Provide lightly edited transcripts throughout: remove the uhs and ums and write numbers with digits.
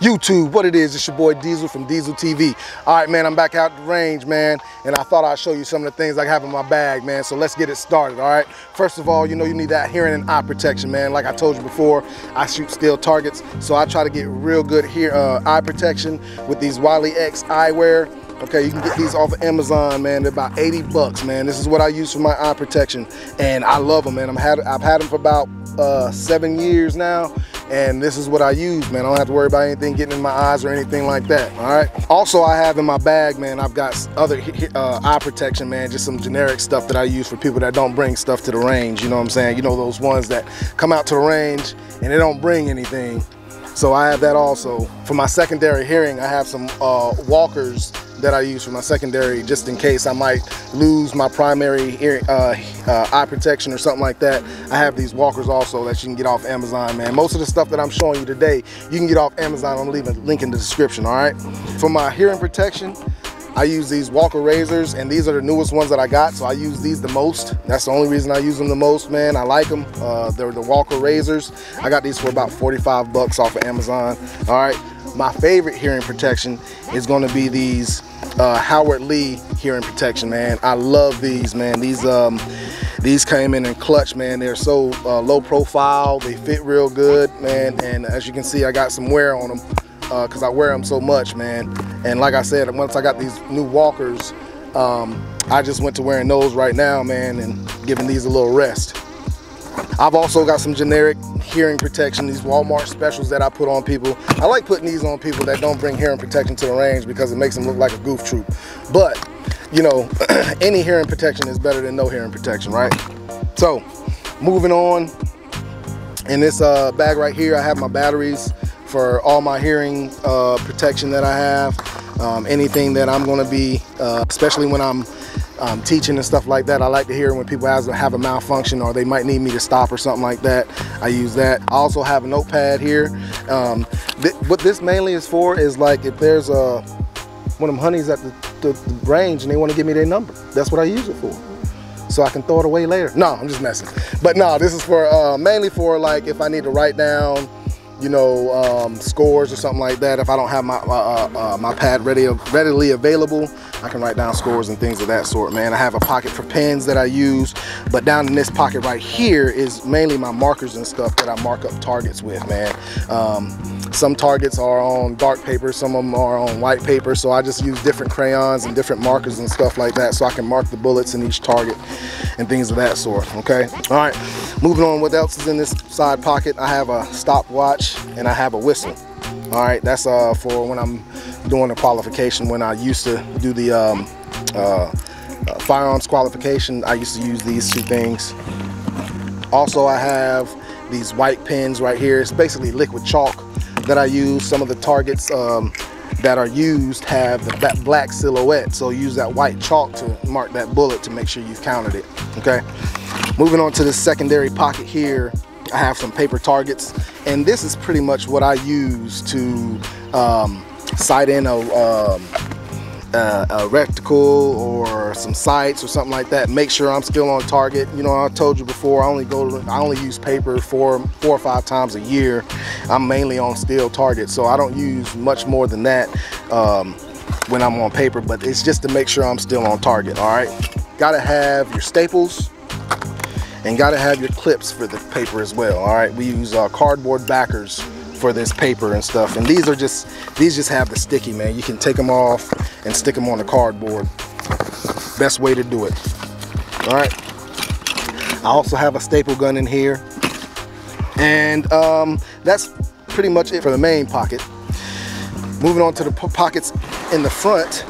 YouTube, what it is, it's your boy Diesel from Diesel TV. All right, man, I'm back out the range, man, and I thought I'd show you some of the things I have in my bag, man, so let's get it started, all right? First of all, you know you need that hearing and eye protection, man. Like I told you before, I shoot still targets, so I try to get real good eye protection with these Wiley X eyewear. Okay, you can get these off of Amazon, man. They're about 80 bucks, man. This is what I use for my eye protection, and I love them, man. I've had them for about 7 years now, and this is what I use, man. I don't have to worry about anything getting in my eyes or anything like that, all right? Also, I have in my bag, man, I've got other eye protection, man, just some generic stuff that I use for people that don't bring stuff to the range, you know what I'm saying? You know those ones that come out to the range and they don't bring anything. So I have that also. For my secondary hearing, I have some walkers that I use for my secondary, just in case I might lose my primary eye protection or something like that. I have these walkers also that you can get off Amazon, man. Most of the stuff that I'm showing you today, you can get off Amazon. I'm leaving a link in the description, all right? For my hearing protection, I use these Walker razors, and these are the newest ones that I got, so I use these the most. That's the only reason I use them the most, man. I like them. They're the Walker razors. I got these for about 45 bucks off of Amazon, all right? My favorite hearing protection is going to be these Howard Lee hearing protection, man. I love these, man. These came in clutch, man. They're so low profile. They fit real good, man. And as you can see, I got some wear on them because I wear them so much, man. And like I said, once I got these new walkers, I just went to wearing those right now, man, and giving these a little rest. I've also got some generic hearing protection, these Walmart specials that I put on people. I like putting these on people that don't bring hearing protection to the range because it makes them look like a goof troop. But, you know, any hearing protection is better than no hearing protection, right? So, moving on, in this bag right here, I have my batteries for all my hearing protection that I have. Anything that I'm gonna be, especially when I'm teaching and stuff like that, I like to hear when people have a malfunction or they might need me to stop or something like that. I use that. I also have a notepad here. What this mainly is for is like if there's one of them honeys at the range and they want to give me their number. That's what I use it for. So I can throw it away later. No, I'm just messing. But no, this is for mainly for like if I need to write down, you know, scores or something like that. If I don't have my my pad readily available, I can write down scores and things of that sort, man. I have a pocket for pens that I use, but down in this pocket right here is mainly my markers and stuff that I mark up targets with, man. Some targets are on dark paper, some of them are on white paper, so I just use different crayons and different markers and stuff like that so I can mark the bullets in each target and things of that sort, okay? All right, moving on, what else is in this side pocket? I have a stopwatch and I have a whistle. All right, that's for when I'm doing a qualification. When I used to do the firearms qualification, I used to use these two things. Also, I have these white pens right here. It's basically liquid chalk that I use. Some of the targets that are used have the black silhouette, so use that white chalk to mark that bullet to make sure you've counted it, okay? Moving on to the secondary pocket here, I have some paper targets, and this is pretty much what I use to sight in a reticle or some sights or something like that. Make sure I'm still on target. You know, I told you before, I only use paper four or 5 times a year. I'm mainly on steel target, so I don't use much more than that when I'm on paper, but it's just to make sure I'm still on target, all right? Gotta have your staples and gotta have your clips for the paper as well, all right? We use cardboard backers for this paper and stuff, and these just have the sticky, man. You can take them off and stick them on the cardboard. Best way to do it, all right? I also have a staple gun in here, and that's pretty much it for the main pocket. Moving on to the pockets in the front,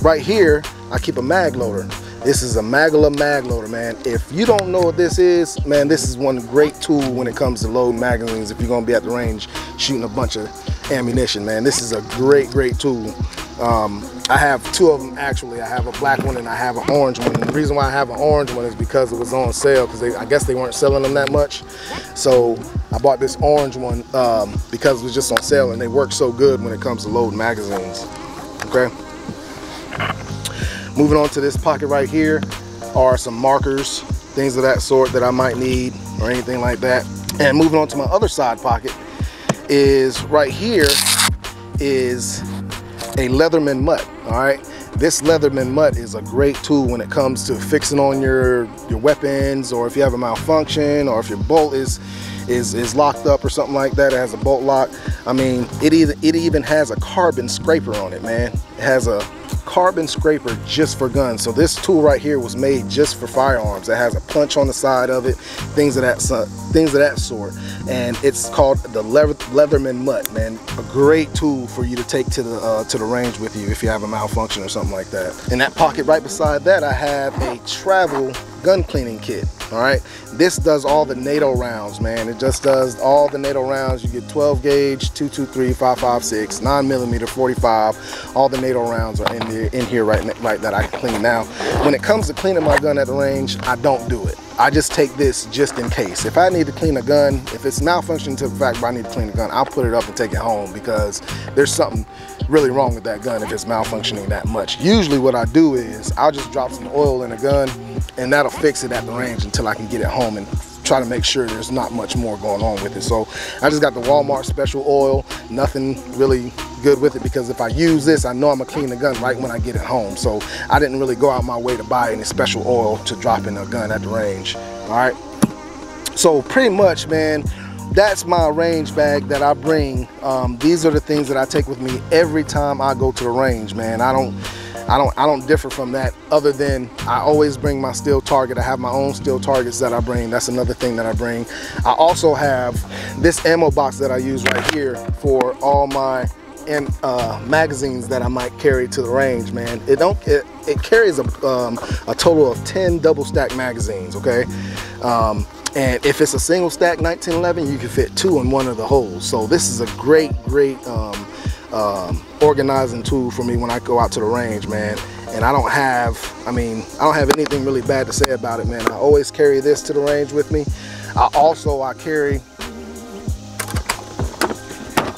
right here, I keep a mag loader. This is a Magala mag loader, man. If you don't know what this is, man, this is one great tool when it comes to loading magazines if you're gonna be at the range shooting a bunch of ammunition, man. This is a great tool. I have 2 of them actually. I have a black one and I have an orange one. And the reason why I have an orange one is because it was on sale, because I guess they weren't selling them that much. So I bought this orange one because it was just on sale, and they work so good when it comes to loading magazines, okay? Moving on to this pocket right here are some markers, things of that sort that I might need or anything like that. And moving on to my other side pocket is right here is a Leatherman mutt. All right, this Leatherman mutt is a great tool when it comes to fixing on your weapons, or if you have a malfunction, or if your bolt is locked up or something like that. It has a bolt lock. I mean, it even has a carbon scraper on it, man. It has a carbon scraper just for guns. So this tool right here was made just for firearms. It has a punch on the side of it, things of that sort. And it's called the Leatherman mutt, man. A great tool for you to take to the range with you if you have a malfunction or something like that. In that pocket right beside that, I have a travel gun cleaning kit. All right, this does all the NATO rounds, man. It just does all the NATO rounds. You get 12 gauge, 223, 5.56, 9mm, 45. All the NATO rounds are in here right that I can clean. Now, when it comes to cleaning my gun at the range, I don't do it. I just take this just in case. If I need to clean a gun, if it's malfunctioning to the fact where I need to clean a gun, I'll put it up and take it home, because there's something really wrong with that gun if it's malfunctioning that much. Usually what I do is I'll just drop some oil in a gun, and that'll fix it at the range until I can get it home and try to make sure there's not much more going on with it. So I just got the Walmart special oil, nothing really good with it, because if I use this, I know I'm gonna clean the gun right when I get it home. So I didn't really go out my way to buy any special oil to drop in a gun at the range. All right, so pretty much, man, that's my range bag that I bring. These are the things that I take with me every time I go to the range, man. I don't differ from that, other than I always bring my steel target. I have my own steel targets that I bring. That's another thing that I bring. I also have this ammo box that I use right here for all my magazines that I might carry to the range, man. It carries a total of 10 double stack magazines, okay? And if it's a single stack 1911, you can fit 2 in one of the holes. So this is a great organizing tool for me when I go out to the range, man. And I don't have anything really bad to say about it, man. I always carry this to the range with me. I carry,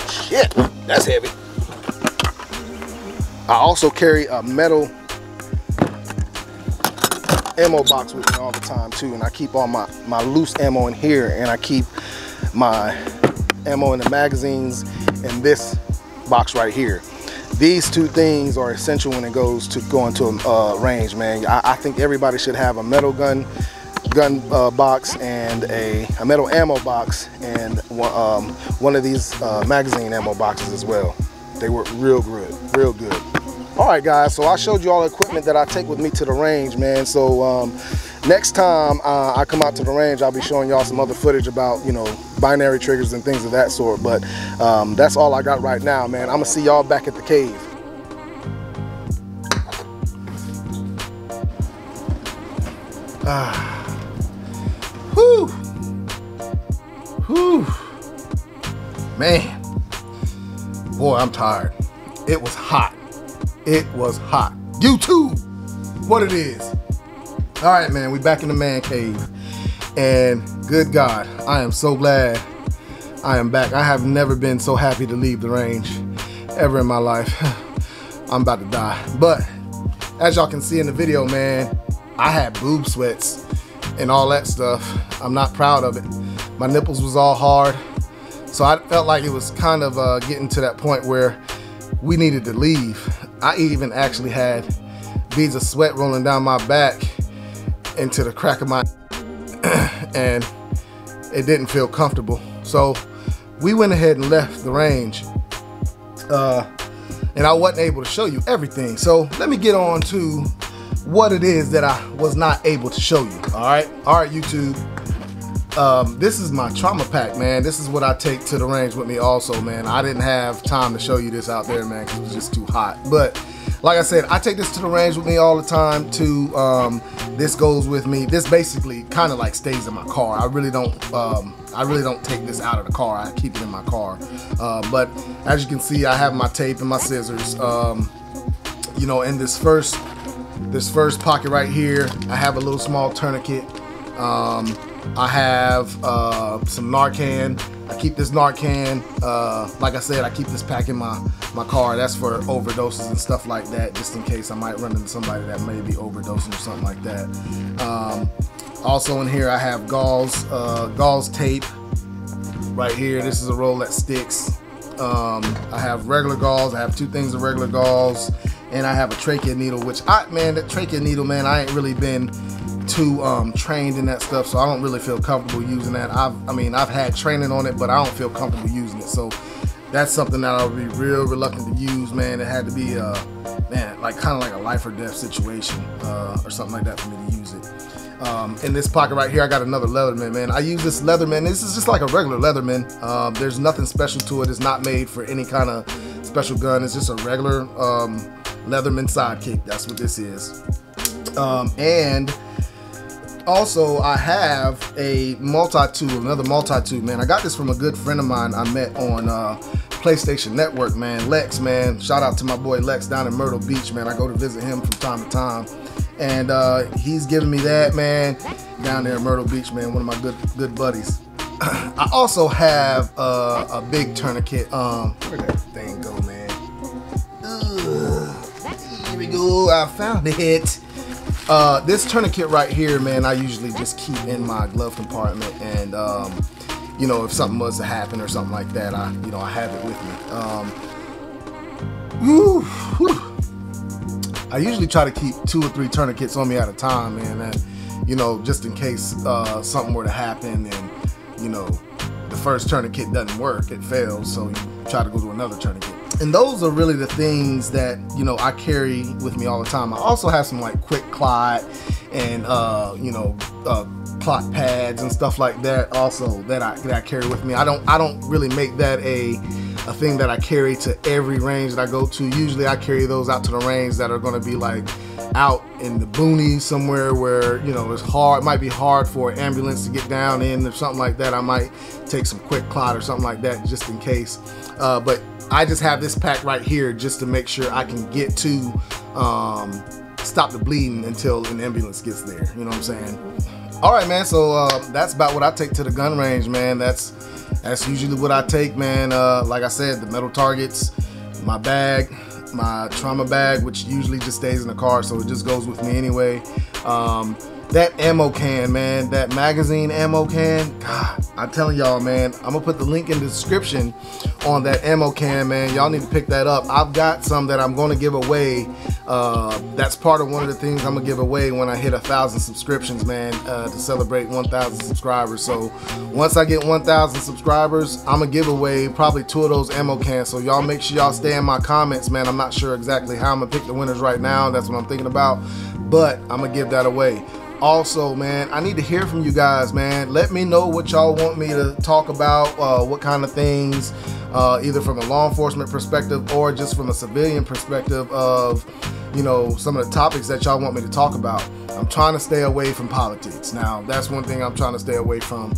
shit, that's heavy. I also carry a metal ammo box with me all the time too, and I keep all my loose ammo in here, and I keep my ammo in the magazines in this box right here. These two things are essential when it goes to going to a range, man. I think everybody should have a metal gun box and a metal ammo box, and one of these magazine ammo boxes as well. They work real good. All right, guys, so I showed you all the equipment that I take with me to the range, man. So next time I come out to the range, I'll be showing y'all some other footage about, you know, binary triggers and things of that sort. But that's all I got right now, man. I'm gonna see y'all back at the cave. Whew. Man, boy, I'm tired. It was hot. It was hot. YouTube, what it is. All right, man, we back in the man cave. And good God, I am so glad I am back. I have never been so happy to leave the range ever in my life. I'm about to die. But as y'all can see in the video, man, I had boob sweats and all that stuff. I'm not proud of it. My nipples was all hard. So I felt like it was kind of getting to that point where we needed to leave. I even actually had beads of sweat rolling down my back into the crack of my and it didn't feel comfortable. So we went ahead and left the range. And I wasn't able to show you everything. So let me get on to what it is that I was not able to show you. All right, YouTube. This is my trauma pack, man. This is what I take to the range with me also, man. I didn't have time to show you this out there, man, because it was just too hot. But like I said, I take this to the range with me all the time too. This goes with me. This basically kind of like stays in my car. I really don't take this out of the car. I keep it in my car. But as you can see, I have my tape and my scissors. You know, in this first pocket right here, I have a little small tourniquet. I have some Narcan. I keep this Narcan. Like I said, I keep this pack in my car. That's for overdoses and stuff like that, just in case I might run into somebody that may be overdosing or something like that. Also in here, I have gauze tape. right here. This is a roll that sticks. I have regular gauze. I have 2 things of regular gauze, and I have a trachea needle, which that trachea needle, man, I ain't really been too trained in that stuff, so I don't really feel comfortable using that. I've had training on it, but I don't feel comfortable using it. So that's something that I'll be real reluctant to use, man. It had to be man, like kind of like a life or death situation or something like that for me to use it. In this pocket right here, I got another Leatherman, man. I use this Leatherman. This is just like a regular Leatherman. There's nothing special to it. It's not made for any kind of special gun. It's just a regular Leatherman sidekick. That's what this is. And also, I have a multi-tool, another multi-tool, man. I got this from a good friend of mine I met on PlayStation Network, man. Lex, man. Shout out to my boy Lex down in Myrtle Beach, man. I go to visit him from time to time. And he's giving me that, man, down there in Myrtle Beach, man. One of my good buddies. I also have a big tourniquet. Where'd that thing go, man? Here we go. I found it. This tourniquet right here, man, I usually just keep in my glove compartment, and you know, if something was to happen or something like that, I have it with me. I usually try to keep 2 or 3 tourniquets on me at a time, man, and you know, just in case something were to happen, and you know, the first tourniquet doesn't work, it fails, so you try to go to another tourniquet. And those are really the things that, you know, I carry with me all the time. I also have some like quick clot and you know, clot pads and stuff like that also that I carry with me. I don't really make that a thing that I carry to every range that I go to. Usually I carry those out to the range that are going to be like out in the boonies somewhere where, you know, it's hard, it might be hard for an ambulance to get down in or something like that. I might take some quick clot or something like that just in case. But I just have this pack right here just to make sure I can get to stop the bleeding until an ambulance gets there. You know what I'm saying? All right, man. So that's about what I take to the gun range, man. That's usually what I take, man. Like I said, the metal targets, my bag, my trauma bag, which usually just stays in the car, so it just goes with me anyway. That ammo can, man, that magazine ammo can, God, I'm telling y'all, man, I'm gonna put the link in the description on that ammo can, man. Y'all need to pick that up. I've got some that I'm gonna give away. That's part of one of the things I'm gonna give away when I hit 1,000 subscriptions, man, to celebrate 1,000 subscribers. So once I get 1,000 subscribers, I'm gonna give away probably 2 of those ammo cans. So y'all make sure y'all stay in my comments, man. I'm not sure exactly how I'm gonna pick the winners right now. That's what I'm thinking about, but I'm gonna give that away. Also, man, I need to hear from you guys, man. Let me know what y'all want me to talk about, what kind of things, either from a law enforcement perspective or just from a civilian perspective of, you know, some of the topics that y'all want me to talk about. I'm trying to stay away from politics. Now, that's one thing I'm trying to stay away from.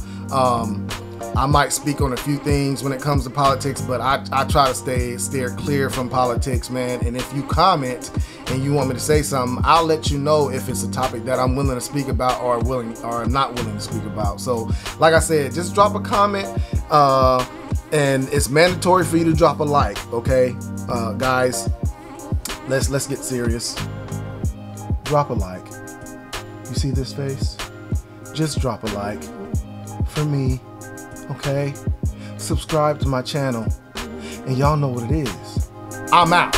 I might speak on a few things when it comes to politics, but I try to steer clear from politics, man. And if you comment and you want me to say something, I'll let you know if it's a topic that I'm willing to speak about or not willing to speak about. So, like I said, just drop a comment, and it's mandatory for you to drop a like, okay? Guys, let's get serious. Drop a like. You see this face? Just drop a like for me. Okay, subscribe to my channel, and y'all know what it is. I'm out.